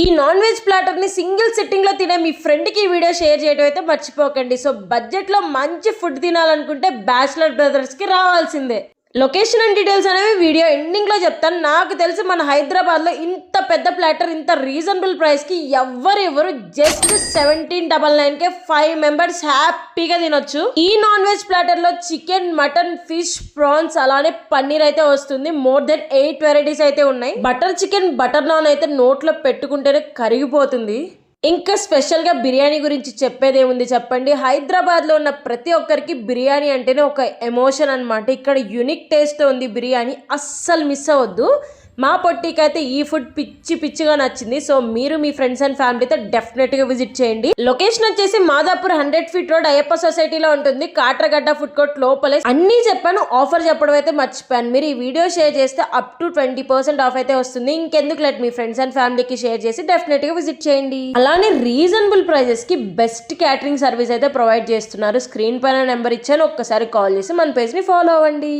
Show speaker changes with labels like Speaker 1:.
Speaker 1: ఈ non veg platter ని single sitting లో తినే మీ ఫ్రెండ్ కి ఈ వీడియో షేర్ చేయడం అయితే మర్చిపోకండి. సో బడ్జెట్ లో మంచి ఫుడ్ తినాలనుకుంటే బ్యాచిలర్ బ్రదర్స్ కి రావాల్సిందే. లొకేషన్ అండ్ డీటెయిల్స్ అనేవి వీడియో ఎండింగ్ లో చెప్తాను. నాకు తెలిసి మన హైదరాబాద్ లో ఇంత పెద్ద ప్లాటర్ ఇంత రీజనబుల్ ప్రైస్ కి ఎవరు జస్ట్ 1799 5 మెంబర్స్ హ్యాపీగా తినొచ్చు. ఈ నాన్ వెజ్ ప్లాటర్ లో చికెన్, మటన్, ఫిష్, ప్రాన్స్ అలానే పన్నీర్ అయితే వస్తుంది. మోర్ దెన్ 8 వెరైటీస్ అయితే ఉన్నాయి. బటర్ చికెన్, బటర్ నాన్ అయితే నోట్లో పెట్టుకుంటేనే కరిగిపోతుంది. ఇంకా స్పెషల్గా బిర్యానీ గురించి చెప్పేదేముంది చెప్పండి. హైదరాబాద్లో ఉన్న ప్రతి ఒక్కరికి బిర్యానీ అంటేనే ఒక ఎమోషన్ అనమాట. ఇక్కడ యూనిక్ టేస్ట్ ఉంది బిర్యానీ, అస్సలు మిస్ అవ్వద్దు. మా పొట్టికైతే ఈ ఫుడ్ పిచ్చిగా నచ్చింది. సో మీరు మీ ఫ్రెండ్స్ అండ్ ఫ్యామిలీతో డెఫినెట్గా విజిట్ చేయండి. లొకేషన్ వచ్చేసి మాదాపూర్ 100 ఫీట్ రోడ్ అయ్యప్ప సొసైటీలో ఉంటుంది. కాట్రగడ్డ ఫుడ్ కోర్ట్ లోపలే. అన్నీ చెప్పాను, ఆఫర్ చెప్పడం అయితే మర్చిపోయాను. మీరు ఈ వీడియో షేర్ చేస్తే అప్ టు 20% ఆఫ్ అయితే వస్తుంది. ఇంకెందుకు మీ ఫ్రెండ్స్ అండ్ ఫ్యామిలీకి షేర్ చేసి డెఫినెట్గా విజిట్ చేయండి. అలానే రీజనబుల్ ప్రైజెస్ కి బెస్ట్ క్యాటరింగ్ సర్వీస్ అయితే ప్రొవైడ్ చేస్తున్నారు. స్క్రీన్ పైన నెంబర్ ఇచ్చాను, ఒక్కసారి కాల్ చేసి మన పేజ్ ని ఫాలో అవ్వండి.